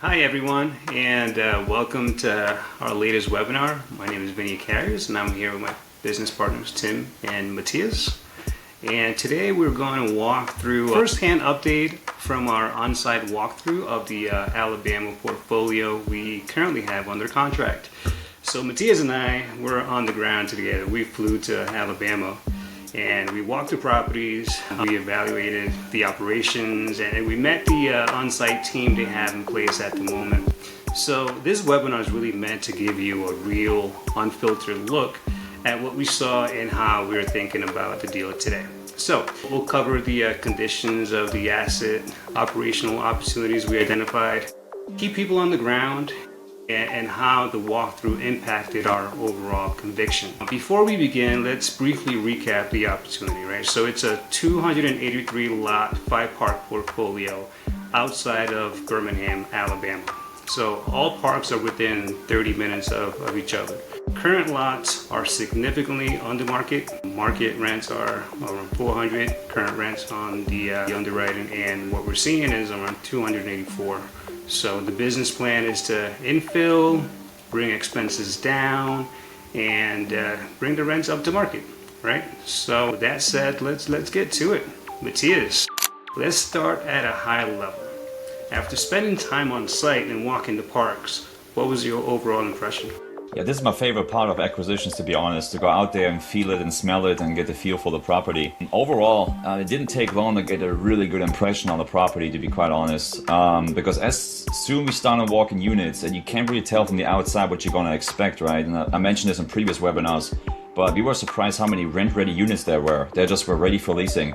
Hi everyone, and welcome to our latest webinar. My name is Vinny Carriers, and I'm here with my business partners Tim and Matthias. And today we're going to walk through a first-hand update from our on-site walkthrough of the Alabama portfolio we currently have under contract. So Matthias and I were on the ground together. We flew to Alabama and we walked the properties, we evaluated the operations, and we met the on-site team they have in place at the moment. So this webinar is really meant to give you a real, unfiltered look at what we saw and how we're thinking about the deal today. So we'll cover the conditions of the asset, operational opportunities we identified, key people on the ground, and how the walkthrough impacted our overall conviction. Before we begin, let's briefly recap the opportunity, right? So it's a 283 lot, 5-park portfolio outside of Birmingham, Alabama. So all parks are within 30 minutes of each other. Current lots are significantly under market. Market rents are around 400, current rents on the underwriting, and what we're seeing is around 284. So the business plan is to infill, bring expenses down, and bring the rents up to market, right? So with that said, let's get to it. Matthias, let's start at a high level. After spending time on site and walking the parks, what was your overall impression? Yeah, this is my favorite part of acquisitions, to be honest, to go out there and feel it and smell it and get the feel for the property. Overall, it didn't take long to get a really good impression on the property, to be quite honest, because as soon we started walking units, and you can't really tell from the outside what you're going to expect, right? And I mentioned this in previous webinars, but we were surprised how many rent-ready units there were. They just were ready for leasing.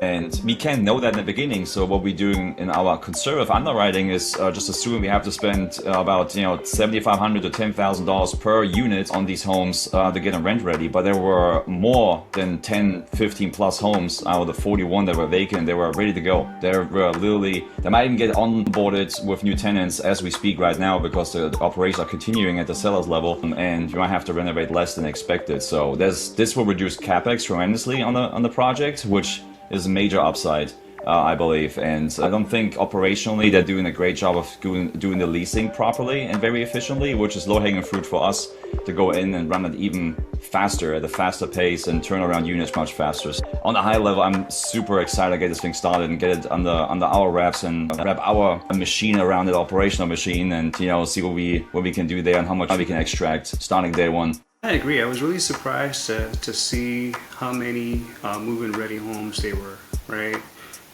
And we can't know that in the beginning, so what we're doing in our conservative underwriting is just assume we have to spend about $7,500 to $10,000 per unit on these homes to get them rent ready. But there were more than 10, 15 plus homes out of the 41 that were vacant. They were ready to go. They might even get onboarded with new tenants as we speak right now, because the operations are continuing at the seller's level, and you might have to renovate less than expected. So this will reduce capex tremendously on the project, which is a major upside, I believe. And I don't think operationally they're doing a great job of doing the leasing properly and very efficiently, which is low-hanging fruit for us to go in and run it even faster, at a faster pace, and turn around units much faster. So on a high level, I'm super excited to get this thing started and get it under our wraps and wrap our machine around it, operational machine, and see what we can do there and how much we can extract starting day one. I agree. I was really surprised to see how many move-in ready homes they were, right?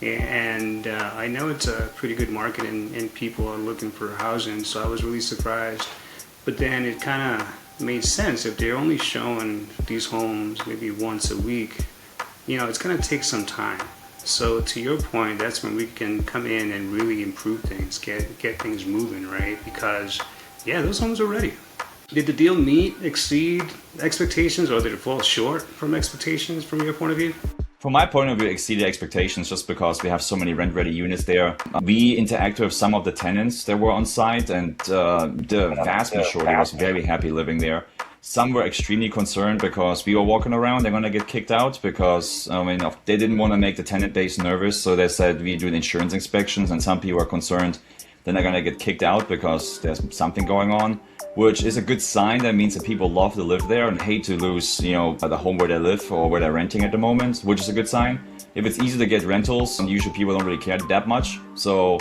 And I know it's a pretty good market and people are looking for housing, so I was really surprised. But then it kind of made sense. If they're only showing these homes maybe once a week, it's going to take some time. So to your point, that's when we can come in and really improve things, get things moving, right? Because, yeah, those homes are ready. Did the deal exceed expectations, or did it fall short from expectations from your point of view? From my point of view, it exceeded expectations just because we have so many rent-ready units there. We interacted with some of the tenants that were on site, and the vast majority was very happy living there. Some were extremely concerned because we were walking around, they're going to get kicked out because they didn't want to make the tenant base nervous. So they said we do insurance inspections, and some people are concerned then they're going to get kicked out because there's something going on, which is a good sign. That means that people love to live there and hate to lose, the home where they live or where they're renting at the moment, which is a good sign. If it's easy to get rentals, usually people don't really care that much. So,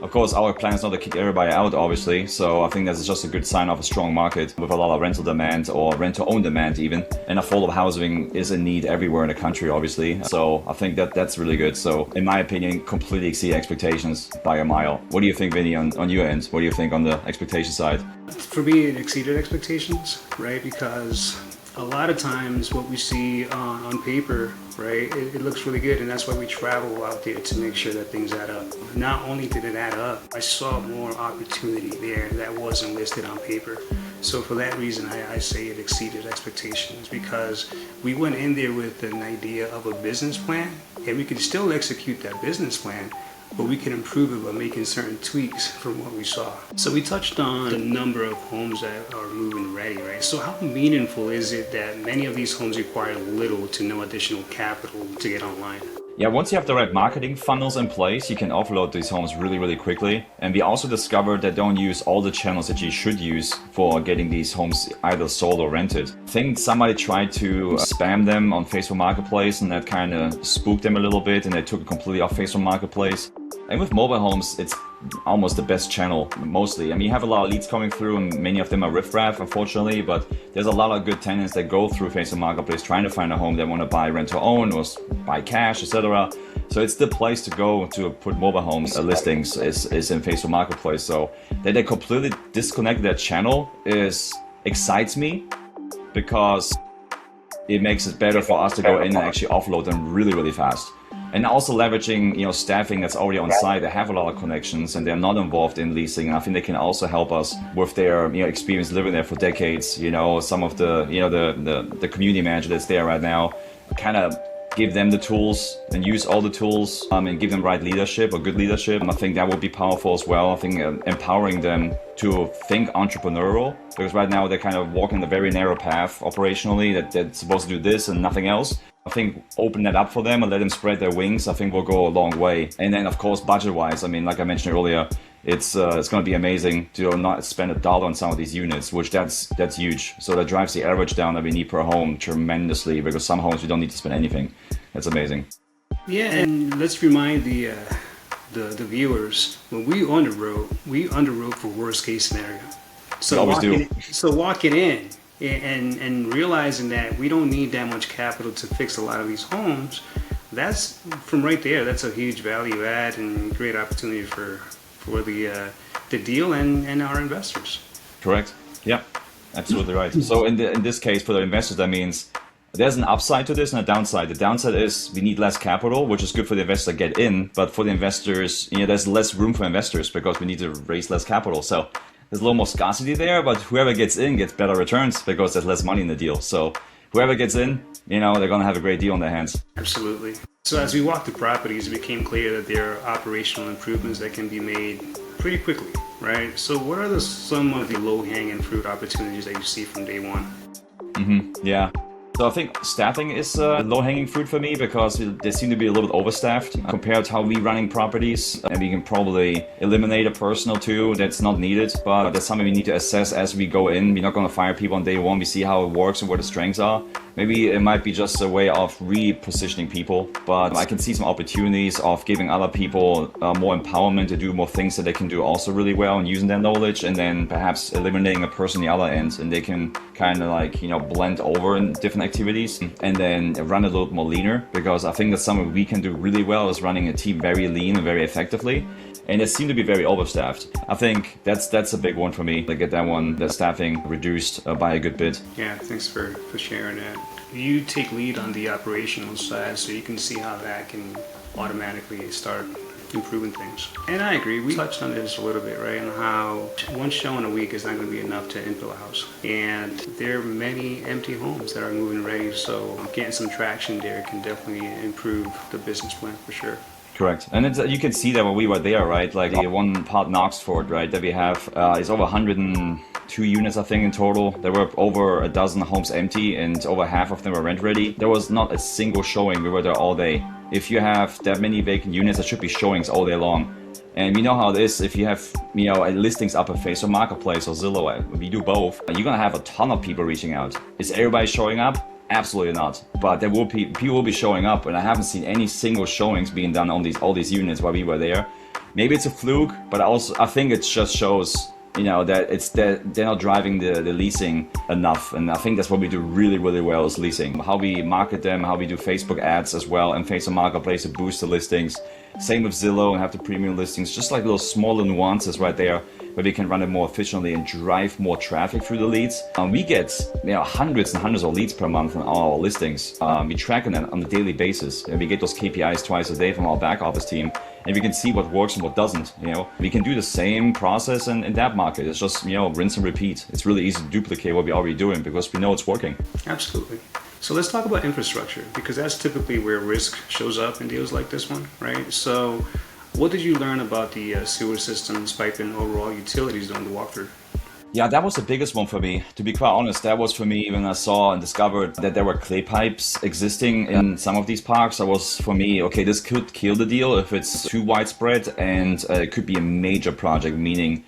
of course, our plan is not to kick everybody out, obviously. So I think that's just a good sign of a strong market with a lot of rental demand, or rent-to-own demand even. And affordable housing is in need everywhere in the country, obviously. So I think that's really good. So in my opinion, completely exceed expectations by a mile. What do you think, Vinny, on your end? What do you think on the expectation side? For me, it exceeded expectations, right? Because a lot of times what we see on paper, right, it looks really good, and that's why we travel out there to make sure that things add up. Not only did it add up, I saw more opportunity there that wasn't listed on paper. So for that reason, I say it exceeded expectations, because we went in there with an idea of a business plan, and we could still execute that business plan, but we can improve it by making certain tweaks from what we saw. So we touched on the number of homes that are move-in ready, right? So how meaningful is it that many of these homes require little to no additional capital to get online? Yeah, once you have the right marketing funnels in place, you can offload these homes really, really quickly. And we also discovered that don't use all the channels that you should use for getting these homes either sold or rented. I think somebody tried to spam them on Facebook Marketplace, and that kind of spooked them a little bit, and they took it completely off Facebook Marketplace. And with mobile homes, it's almost the best channel, mostly. I mean, you have a lot of leads coming through, and many of them are riffraff, unfortunately, but there's a lot of good tenants that go through Facebook Marketplace trying to find a home they want to buy, rent or own, or buy cash, etc. So it's the place to go to put mobile homes listings is in Facebook Marketplace. So that they completely disconnect that channel excites me, because it makes it better for us to go in and actually offload them really, really fast. And also leveraging, staffing that's already on site. They have a lot of connections and they're not involved in leasing. And I think they can also help us with their, experience living there for decades. Some of the community manager that's there right now, kind of give them the tools and use all the tools and give them right leadership or good leadership. I think that would be powerful as well. I think empowering them to think entrepreneurial, because right now they're kind of walking the very narrow path operationally that they're supposed to do this and nothing else. I think open that up for them and let them spread their wings, I think will go a long way. And then of course, budget-wise, I mean, like I mentioned earlier, it's going to be amazing to not spend $1 on some of these units, which that's huge. So that drives the average down that we need per home tremendously, because some homes we don't need to spend anything. That's amazing. Yeah, and let's remind the viewers, when we underwrote for worst case scenario. So we always do. So walking in and realizing that we don't need that much capital to fix a lot of these homes, that's from right there. That's a huge value add and great opportunity for the deal and our investors. Correct. Yeah, absolutely right. So in this case, for the investors, that means there's an upside to this and a downside. The downside is we need less capital, which is good for the investor to get in, but for the investors, there's less room for investors because we need to raise less capital. So there's a little more scarcity there, but whoever gets in gets better returns because there's less money in the deal. So whoever gets in, they're going to have a great deal on their hands. Absolutely. So as we walked the properties, it became clear that there are operational improvements that can be made pretty quickly, right? So what are some of the low-hanging fruit opportunities that you see from day one? Yeah. So I think staffing is low-hanging fruit for me, because they seem to be a little bit overstaffed compared to how we running properties. And we can probably eliminate a person or two that's not needed, but that's something we need to assess as we go in. We're not going to fire people on day one. We see how it works and where the strengths are. Maybe it might be just a way of repositioning people, but I can see some opportunities of giving other people more empowerment to do more things that they can do also really well and using their knowledge, and then perhaps eliminating a person on the other end, and they can kind of blend over in different activities and then run a little more leaner, because I think that's something we can do really well, is running a team very lean and very effectively. And they seem to be very overstaffed. I think that's a big one for me, to get the staffing reduced by a good bit. Yeah, thanks for sharing that. You take lead on the operational side, so you can see how that can automatically start improving things. And I agree, we touched on this a little bit, right? And how one showing a week is not going to be enough to infill a house. And there are many empty homes that are moving ready, so getting some traction there can definitely improve the business plan for sure. Correct. And you can see that when we were there, right? Like the one part in Oxford, right, that we have is over 102 units, I think, in total. There were over a dozen homes empty and over half of them were rent ready. There was not a single showing. We were there all day. If you have that many vacant units, there should be showings all day long. And we know how it is. If you have, listings up at Facebook Marketplace or Zillow, we do both, you're going to have a ton of people reaching out. Is everybody showing up? Absolutely not. But people will be showing up, and I haven't seen any single showings being done on all these units while we were there. Maybe it's a fluke, but I think it just shows that they're not driving the leasing enough. And I think that's what we do really, really well, is leasing. How we market them, how we do Facebook ads as well, and Facebook Marketplace to boost the listings. Same with Zillow and have the premium listings, just like little smaller nuances right there where we can run it more efficiently and drive more traffic through the leads. We get hundreds and hundreds of leads per month on our listings. We track them on a daily basis, and we get those KPIs twice a day from our back office team, and we can see what works and what doesn't. We can do the same process in that market. It's just rinse and repeat. It's really easy to duplicate what we're already doing because we know it's working. Absolutely. So let's talk about infrastructure, because that's typically where risk shows up in deals like this one, right? So what did you learn about the sewer systems, pipe, and overall utilities during the walkthrough? Yeah, that was the biggest one for me. To be quite honest, that was for me when I saw and discovered that there were clay pipes existing in some of these parks. That was for me, okay, this could kill the deal if it's too widespread, and it could be a major project, meaning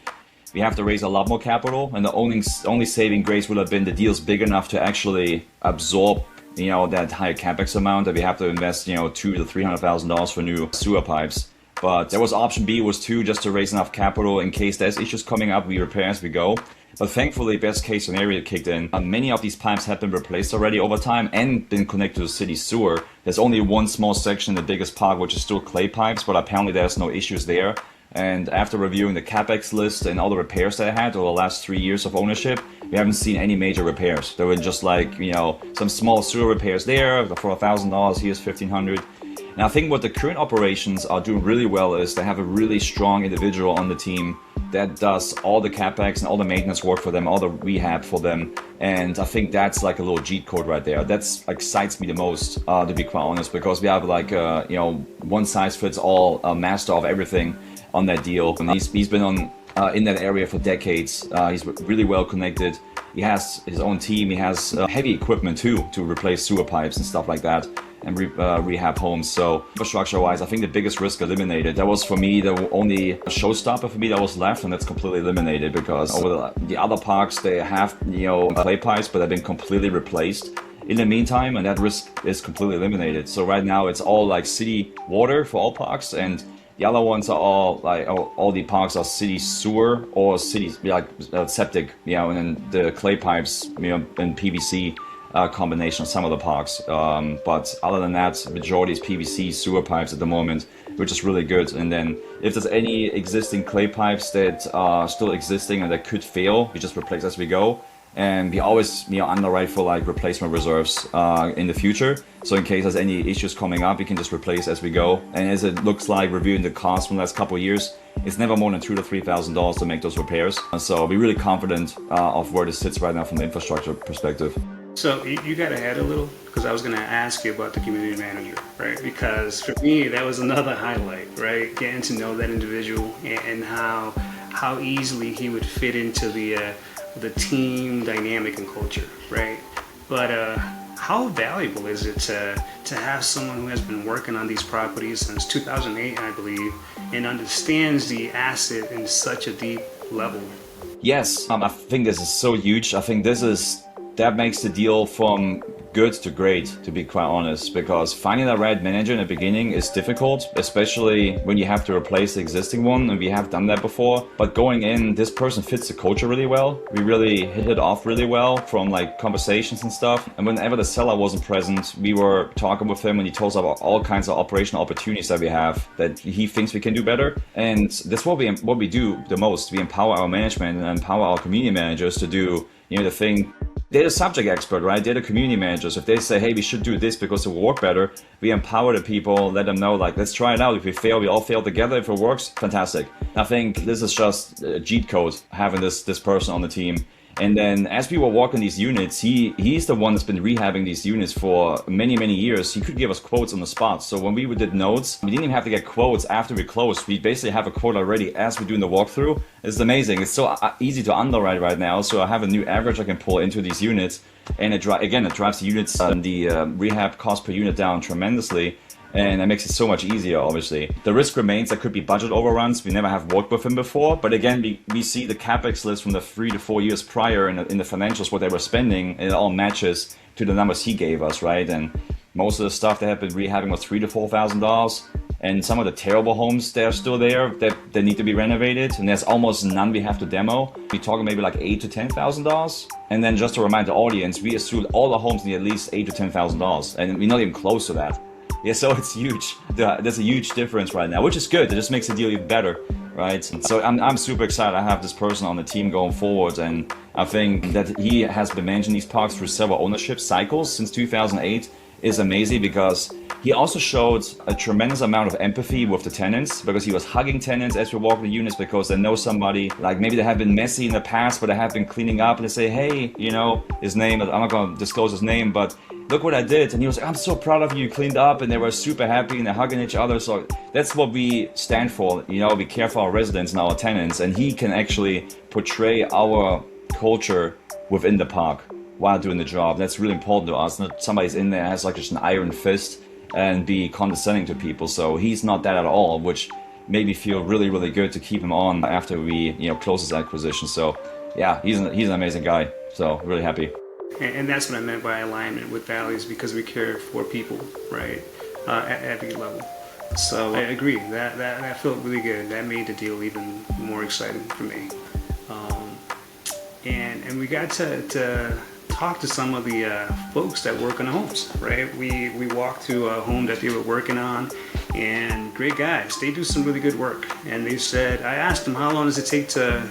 we have to raise a lot more capital, and the only saving grace would have been the deal's big enough to actually absorb, that higher capex amount that we have to invest, $200,000 to $300,000 for new sewer pipes. But there was option B was too, just to raise enough capital in case there's issues coming up, we repair as we go. But thankfully, best case scenario kicked in. Many of these pipes have been replaced already over time and been connected to the city sewer. There's only one small section in the biggest park which is still clay pipes, but apparently there's no issues there. And after reviewing the capex list and all the repairs that I had over the last 3 years of ownership, we haven't seen any major repairs. There were just like, some small sewer repairs there for $1,000. Here's $1,500. And I think what the current operations are doing really well is they have a really strong individual on the team that does all the capex and all the maintenance work for them, all the rehab for them. And I think that's like a little cheat code right there. That's excites me the most, to be quite honest, because we have like, one size fits all master of everything on that deal. And he's been on in that area for decades. He's really well connected. He has his own team. He has heavy equipment too to replace sewer pipes and stuff like that, and rehab homes. So infrastructure-wise, I think the biggest risk eliminated. That was for me the only showstopper for me that was left, and that's completely eliminated because over the other parks they have clay pipes, but they've been completely replaced in the meantime, and that risk is completely eliminated. So right now it's all like city water for all parks, and the other ones are all like all the parks are city sewer or city septic, and then the clay pipes, and PVC. Combination of some of the parks, but other than that, majority is PVC sewer pipes at the moment, which is really good. And then if there's any existing clay pipes that are still existing and that could fail, we just replace as we go. And we always underwrite for like replacement reserves in the future, so in case there's any issues coming up, we can just replace as we go. And as it looks like, reviewing the cost from the last couple of years, it's never more than $2,000 to $3,000 to make those repairs. So we're really confident of where this sits right now from the infrastructure perspective. So you got ahead a little, because I was going to ask you about the community manager, right? Because for me, that was another highlight, right? Getting to know that individual and how easily he would fit into the team dynamic and culture, right? But how valuable is it to have someone who has been working on these properties since 2008, I believe, and understands the asset in such a deep level? Yes, I think this is so huge. I think that makes the deal from good to great, to be quite honest, because finding the right manager in the beginning is difficult, especially when you have to replace the existing one, and we have done that before. But going in, this person fits the culture really well. We really hit it off really well from like conversations and stuff. And whenever the seller wasn't present, we were talking with him and he told us about all kinds of operational opportunities that we have that he thinks we can do better. And that's what we do the most. We empower our management and empower our community managers to do the thing. They're the subject expert, right? They're the community managers. If they say, hey, we should do this because it will work better, we empower the people, let them know, like, let's try it out. If we fail, we all fail together. If it works, fantastic. I think this is just a cheat code, having this person on the team. And then as we were walking these units, he's the one that's been rehabbing these units for many, many years. He could give us quotes on the spot. So when we did notes, we didn't even have to get quotes after we closed. We basically have a quote already as we're doing the walkthrough. It's amazing. It's so easy to underwrite right now. So I have a new average I can pull into these units. And it drives the units and the rehab cost per unit down tremendously. And it makes it so much easier, obviously. The risk remains there could be budget overruns. We never have worked with him before. But again, we see the capex list from the 3 to 4 years prior in the financials, what they were spending, and it all matches to the numbers he gave us, right? And most of the stuff they have been rehabbing was $3,000 to $4,000. And some of the terrible homes that are still there that need to be renovated. And there's almost none we have to demo. We're talking maybe like $8,000 to $10,000. And then just to remind the audience, we assume all the homes need at least $8,000 to $10,000. And we're not even close to that. Yeah, so it's huge. There's a huge difference right now, which is good. It just makes the deal even better, right? And so I'm super excited. I have this person on the team going forward, and I think that he has been managing these parks through several ownership cycles since 2008 is amazing, because he also showed a tremendous amount of empathy with the tenants, because he was hugging tenants as we walk the units, because they know somebody, like maybe they have been messy in the past, but they have been cleaning up, and they say, hey, his name, I'm not going to disclose his name, but look what I did. And he was like, I'm so proud of you, you cleaned up, and they were super happy, and they're hugging each other. So that's what we stand for. We care for our residents and our tenants, and he can actually portray our culture within the park while doing the job. That's really important to us. Not somebody's in there has like just an iron fist and be condescending to people. So he's not that at all, which made me feel really, really good to keep him on after we, close this acquisition. So yeah, he's an amazing guy. So really happy. And that's what I meant by alignment with values, because we care for people, right, at every level. So I agree. That felt really good. That made the deal even more exciting for me. And we got to talk to some of the folks that work on the homes, right? We walked to a home that they were working on, and great guys. They do some really good work. And they said, I asked them, how long does it take to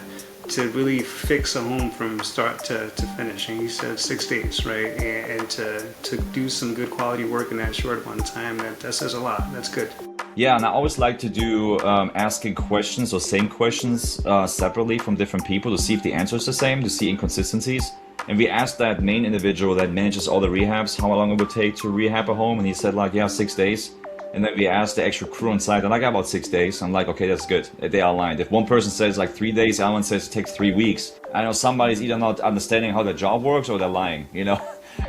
really fix a home from start to finish? And he said 6 days, right? And to do some good quality work in that short amount of time, that says a lot. That's good. Yeah, and I always like to do asking questions or same questions separately from different people to see if the answer is the same, to see inconsistencies. And we asked that main individual that manages all the rehabs how long it would take to rehab a home, and he said 6 days. And then we asked the extra crew on site, and about 6 days. I'm like, okay, that's good. They are aligned. If one person says 3 days, the other one says it takes 3 weeks, I know somebody's either not understanding how the job works or they're lying,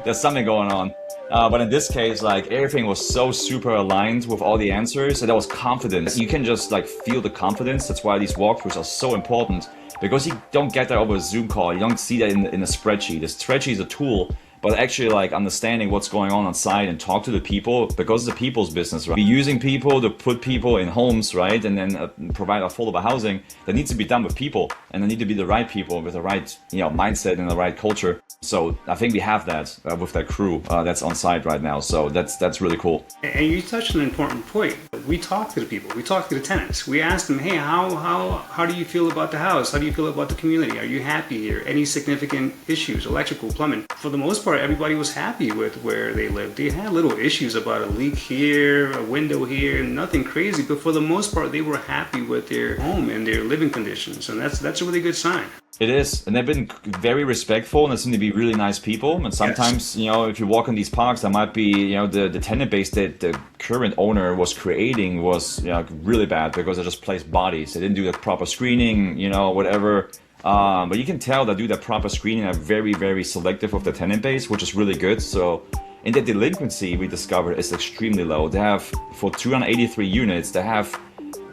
There's something going on. But in this case, everything was so super aligned with all the answers, and there was confidence. You can just feel the confidence. That's why these walkthroughs are so important, because you don't get that over a Zoom call. You don't see that in a spreadsheet. The spreadsheet is a tool, but actually understanding what's going on site and talk to the people, because it's a people's business, right? We're using people to put people in homes, right? And then provide affordable housing that needs to be done with people, and they need to be the right people with the right, mindset and the right culture. So I think we have that with that crew that's on site right now. So that's really cool. And you touched on an important point. We talked to the people. We talked to the tenants. We asked them, hey, how do you feel about the house? How do you feel about the community? Are you happy here? Any significant issues, electrical, plumbing? For the most part, everybody was happy with where they lived. They had little issues about a leak here, a window here, nothing crazy. But for the most part, they were happy with their home and their living conditions. And that's a really good sign. It is, and they've been very respectful, and they seem to be really nice people. And sometimes, if you walk in these parks, there might be, the tenant base that the current owner was creating was, really bad, because they just placed bodies. They didn't do the proper screening, whatever. But you can tell they do that proper screening. Are very, very selective of the tenant base, which is really good. So, in the delinquency, we discovered is extremely low. They have, for 283 units, they have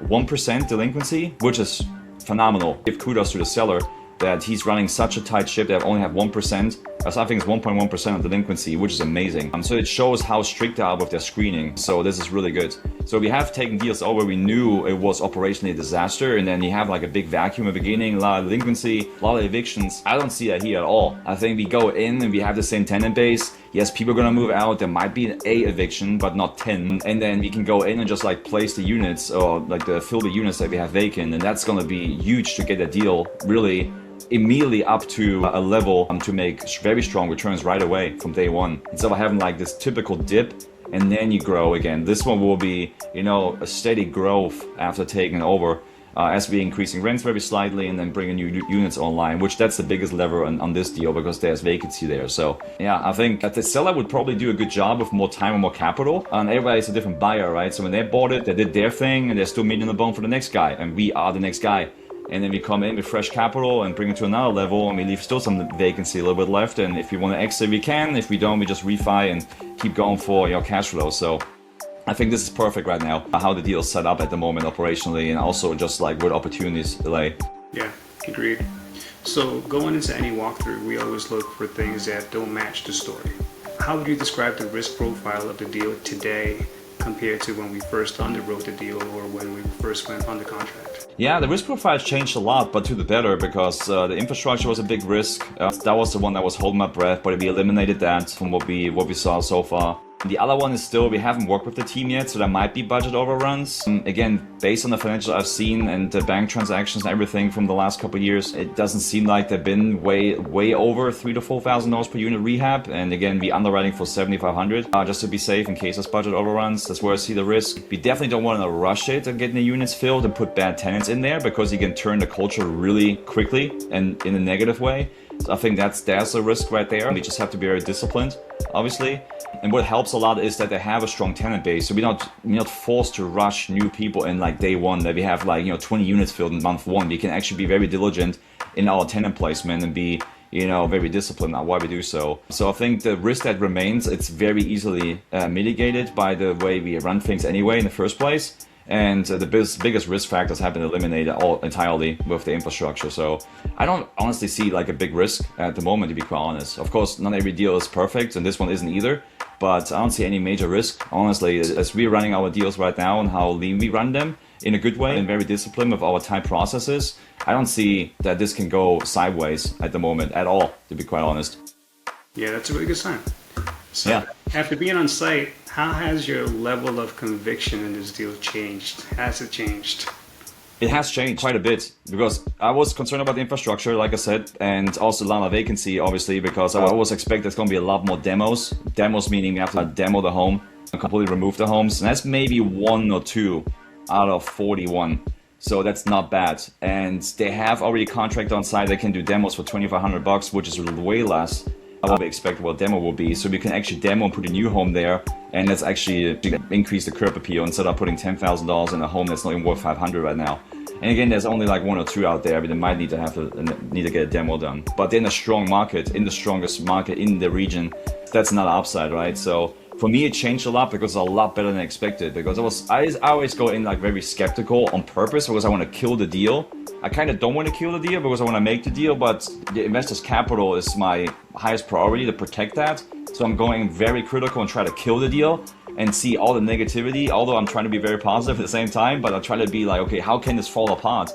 1% delinquency, which is phenomenal. Give kudos to the seller that he's running such a tight ship that only have 1%. I think it's 1.1% of delinquency, which is amazing. So it shows how strict they are with their screening. So this is really good. So we have taken deals over. We knew it was operationally a disaster, and then you have a big vacuum at the beginning, a lot of delinquency, a lot of evictions. I don't see that here at all. I think we go in and we have the same tenant base. Yes, people are gonna move out. There might be a eviction, but not 10. And then we can go in and just place the units, or fill the units that we have vacant, and that's gonna be huge to get a deal really immediately up to a level to make very strong returns right away from day one, instead of having this typical dip and then you grow again. This one will be a steady growth after taking over, as we increasing rents very slightly and then bringing new units online, which that's the biggest lever on this deal, because there's vacancy there. So yeah, I think that the seller would probably do a good job with more time and more capital, and everybody's a different buyer, right? So when they bought it, they did their thing, and they're still meeting the bone for the next guy, and we are the next guy. And then we come in with fresh capital and bring it to another level, and we leave still some vacancy a little bit left. And if we want to exit, we can. If we don't, we just refi and keep going for cash flow. So I think this is perfect right now, how the deal is set up at the moment operationally, and also just what opportunities lay. Yeah, agreed. So going into any walkthrough, we always look for things that don't match the story. How would you describe the risk profile of the deal today compared to when we first underwrote the deal, or when we first went under contract? Yeah, the risk profile has changed a lot, but to the better, because the infrastructure was a big risk. That was the one that was holding my breath, but we eliminated that from what we saw so far. The other one is still, we haven't worked with the team yet, so there might be budget overruns. Again, based on the financials I've seen and the bank transactions and everything from the last couple of years, it doesn't seem like they've been way over $3,000 to $4,000 per unit rehab. And again, we underwriting for $7,500 just to be safe in case there's budget overruns. That's where I see the risk. We definitely don't want to rush it and getting the units filled and put bad tenants in there, because you can turn the culture really quickly and in a negative way. So I think there's a risk right there. We just have to be very disciplined, obviously. And what helps a lot is that they have a strong tenant base, so we're not forced to rush new people in day one, that we have 20 units filled in month one. We can actually be very diligent in our tenant placement and be very disciplined on why we do so. So I think the risk that remains, it's very easily mitigated by the way we run things anyway in the first place. And the biggest risk factors have been eliminated entirely with the infrastructure. So I don't honestly see like a big risk at the moment, to be quite honest. Of course, not every deal is perfect, and this one isn't either. But I don't see any major risk, honestly, as we're running our deals right now and how lean we run them in a good way and very disciplined with our tight processes. I don't see that this can go sideways at the moment at all, to be quite honest. Yeah, that's a really good sign. So Yeah. after being on site, how has your level of conviction in this deal changed? Has it changed? It has changed quite a bit because I was concerned about the infrastructure, like I said, and also a lot of vacancy, obviously, because I always expect there's going to be a lot more demos. Demos meaning we have to demo the home and completely remove the homes. And that's maybe 1 or 2 out of 41. So that's not bad. And they have already a contract on site. They can do demos for $2,500, which is way less than what we expect what a demo will be. So we can actually demo and put a new home there. And that's actually increase the curb appeal instead of putting $10,000 in a home that's not even worth $500 right now. And again, there's only like 1 or 2 out there, but they might need to get a demo done. But in a strong market, in the strongest market in the region, that's another upside, right? So for me, it changed a lot because it's a lot better than expected. Because I always go in like very skeptical on purpose because I want to kill the deal. I kind of don't want to kill the deal because I want to make the deal, but the investor's capital is my highest priority to protect that. So I'm going very critical and try to kill the deal and see all the negativity, although I'm trying to be very positive at the same time, but I try to be like, okay, how can this fall apart?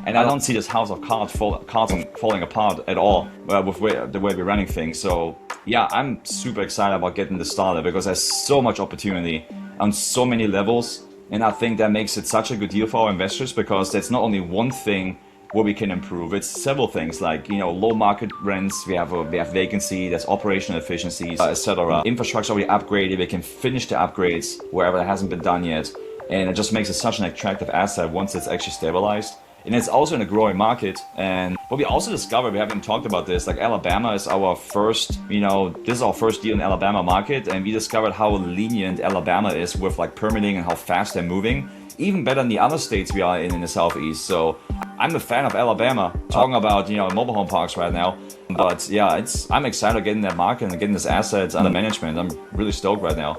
And I don't see this house of cards falling apart at all with the way we're running things. So yeah, I'm super excited about getting this started because there's so much opportunity on so many levels. And I think that makes it such a good deal for our investors because that's not only one thing where we can improve. It's several things like, low market rents, we have vacancy, there's operational efficiencies, etc. Infrastructure already upgraded, we can finish the upgrades wherever it hasn't been done yet. And it just makes it such an attractive asset once it's actually stabilized. And it's also in a growing market. And what we also discovered, we haven't talked about this, like Alabama is our first, this is our first deal in Alabama market. And we discovered how lenient Alabama is with like permitting and how fast they're moving. Even better than the other states we are in the Southeast. So I'm a fan of Alabama, talking about, mobile home parks right now. But yeah, I'm excited getting that market and getting this assets under management. I'm really stoked right now.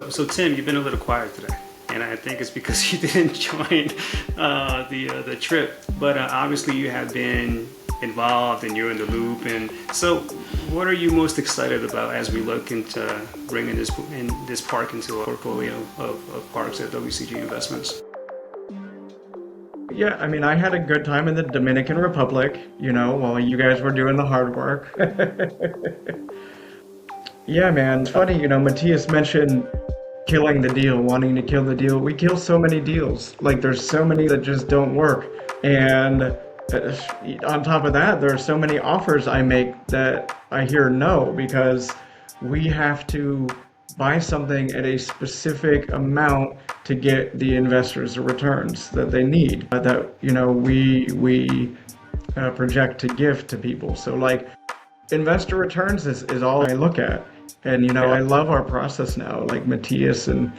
So Tim, you've been a little quiet today. And I think it's because you didn't join the trip. But obviously you have been involved and you're in the loop. And so what are you most excited about as we look into bringing this park into a portfolio of parks at WCG Investments? Yeah, I mean, I had a good time in the Dominican Republic, while you guys were doing the hard work. Yeah, man. Funny, Matthias mentioned killing the deal, wanting to kill the deal. We kill so many deals. Like, there's so many that just don't work. And on top of that, there are so many offers I make that I hear no, because we have to buy something at a specific amount to get the investors the returns that they need, that we project to give to people. So like, investor returns is all I look at. And I love our process now. Like, Matthias and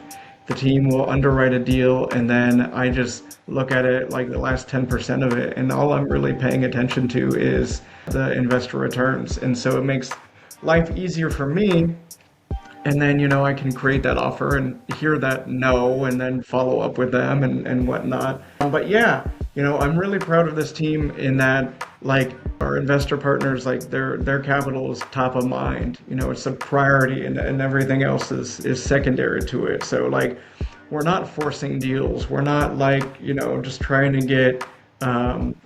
the team will underwrite a deal, and then I just look at it like the last 10% of it, and all I'm really paying attention to is the investor returns. And so it makes life easier for me. And then, I can create that offer and hear that no, and then follow up with them and whatnot. But yeah, I'm really proud of this team in that, like, our investor partners, like, their capital is top of mind. It's a priority, and everything else is secondary to it. So like, we're not forcing deals. We're not like, just trying to get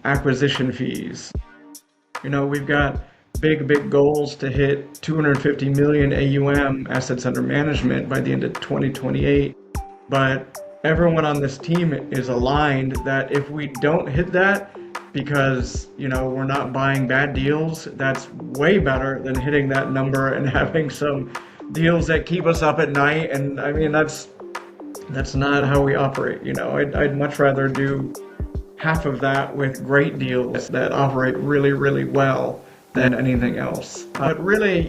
acquisition fees. We've got big goals to hit 250 million AUM, assets under management, by the end of 2028. But everyone on this team is aligned that if we don't hit that, because we're not buying bad deals, that's way better than hitting that number and having some deals that keep us up at night. And I mean, that's not how we operate. I'd much rather do half of that with great deals that operate really, really well than anything else. But really,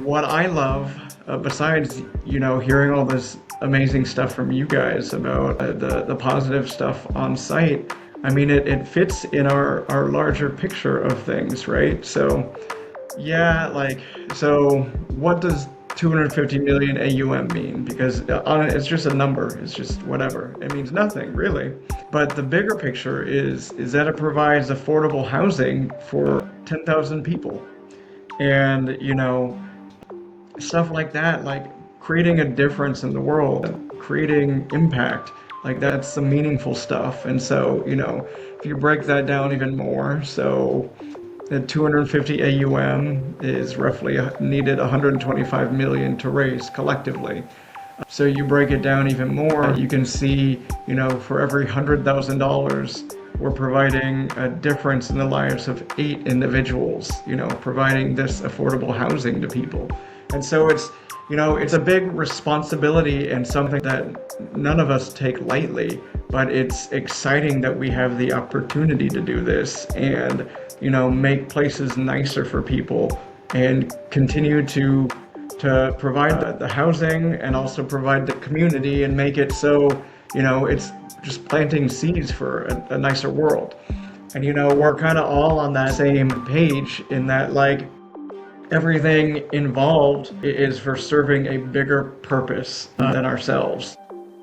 what I love, besides, hearing all this amazing stuff from you guys about the positive stuff on site, I mean, it fits in our larger picture of things, right? So, yeah, like, so what does 250 million AUM mean? Because it's just a number. It's just whatever. It means nothing, really. But the bigger picture is that it provides affordable housing for 10,000 people. And, stuff like that, like creating a difference in the world, creating impact, like that's the meaningful stuff. And so, if you break that down even more, so the 250 AUM is roughly needed 125 million to raise collectively. So you break it down even more, you can see, for every $100,000, we're providing a difference in the lives of 8 individuals, providing this affordable housing to people. And so it's a big responsibility and something that none of us take lightly, but it's exciting that we have the opportunity to do this and, make places nicer for people and continue to provide the housing and also provide the community and make it so, it's just planting seeds for a nicer world. And, we're kind of all on that same page in that, like, everything involved is for serving a bigger purpose than ourselves.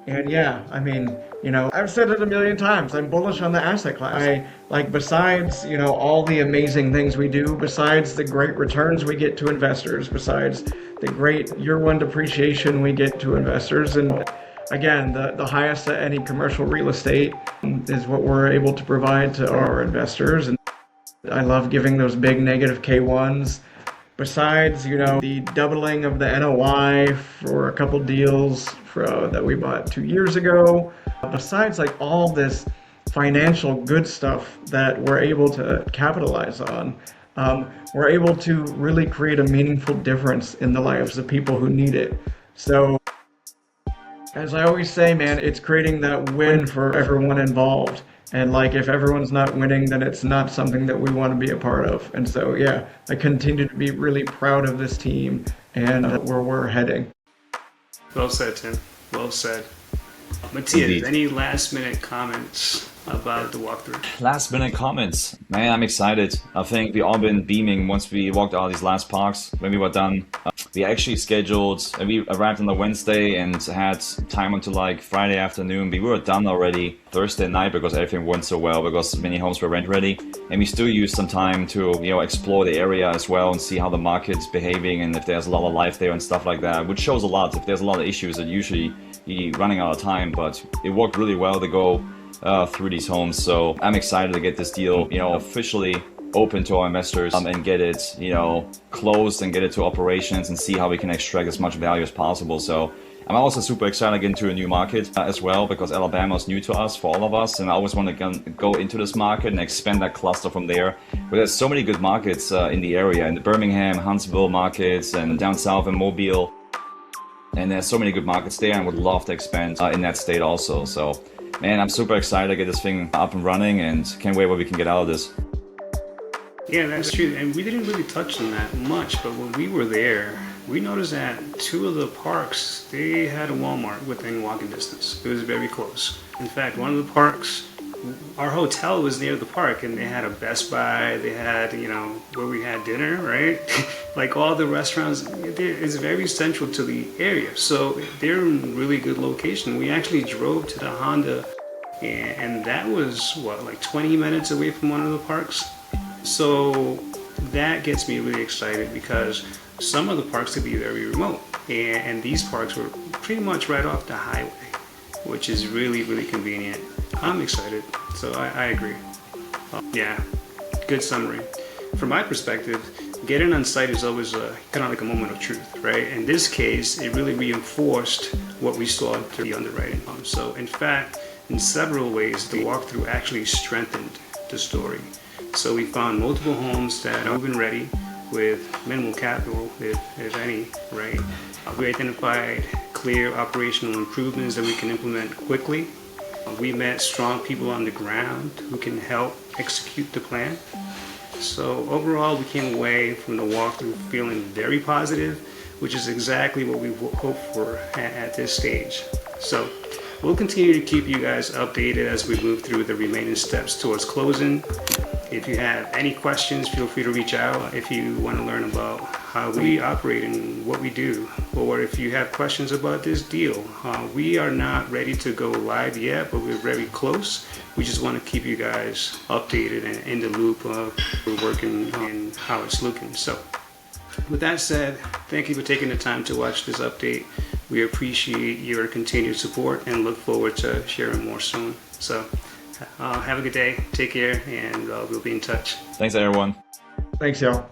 And yeah, I mean, I've said it a million times. I'm bullish on the asset class. Besides, all the amazing things we do, besides the great returns we get to investors, besides the great year one depreciation we get to investors, and again, the highest of any commercial real estate is what we're able to provide to our investors. And I love giving those big negative K1s. Besides, the doubling of the NOI for a couple deals that we bought 2 years ago, besides like all this financial good stuff that we're able to capitalize on, we're able to really create a meaningful difference in the lives of people who need it. So, as I always say, man, it's creating that win for everyone involved. And like, if everyone's not winning, then it's not something that we want to be a part of. And so, yeah, I continue to be really proud of this team and where we're heading. Well said, Tim. Well said. Matthias, Indeed. any last minute comments about the walkthrough? Last minute comments. Man, I'm excited. I think we all been beaming once we walked out of these last parks. When we were done, we actually scheduled, we arrived on the Wednesday and had time until like Friday afternoon. We were done already Thursday night because everything went so well, because many homes were rent ready. And we still used some time to, explore the area as well and see how the market's behaving and if there's a lot of life there and stuff like that, which shows a lot. If there's a lot of issues, that usually you're running out of time, but it worked really well to go through these homes. So I'm excited to get this deal, officially open to our investors and get it, closed and get it to operations and see how we can extract as much value as possible. So I'm also super excited to get into a new market as well, because Alabama is new to us, for all of us, and I always want to go into this market and expand that cluster from there. But there's so many good markets in the area, in the Birmingham, Huntsville markets, and down south in Mobile. And there's so many good markets there, and would love to expand in that state also. So, man, I'm super excited to get this thing up and running, and can't wait what we can get out of this. Yeah, that's true. And we didn't really touch on that much, but when we were there, we noticed that 2 of the parks, they had a Walmart within walking distance. It was very close. In fact, one of the parks, our hotel was near the park, and they had a Best Buy, they had, where we had dinner, right? Like all the restaurants, it's very central to the area. So they're in really good location. We actually drove to the Honda, and that was, like 20 minutes away from one of the parks? So that gets me really excited, because some of the parks could be very remote, and these parks were pretty much right off the highway, which is really, really convenient. I'm excited, so I agree. Yeah, good summary. From my perspective, getting on site is always kind of like a moment of truth, right? In this case, it really reinforced what we saw through the underwriting. So in fact, in several ways, the walkthrough actually strengthened the story. So we found multiple homes that are move-in ready with minimal capital, if any, right? We identified clear operational improvements that we can implement quickly. We met strong people on the ground who can help execute the plan. So overall, we came away from the walkthrough feeling very positive, which is exactly what we hope for at this stage. So we'll continue to keep you guys updated as we move through the remaining steps towards closing. If you have any questions, feel free to reach out. If you want to learn about how we operate and what we do, or if you have questions about this deal, we are not ready to go live yet, but we're very close. We just want to keep you guys updated and in the loop of we're working and how it's looking. So with that said, thank you for taking the time to watch this update. We appreciate your continued support and look forward to sharing more soon. So have a good day, take care, and we'll be in touch. Thanks, everyone. Thanks, y'all.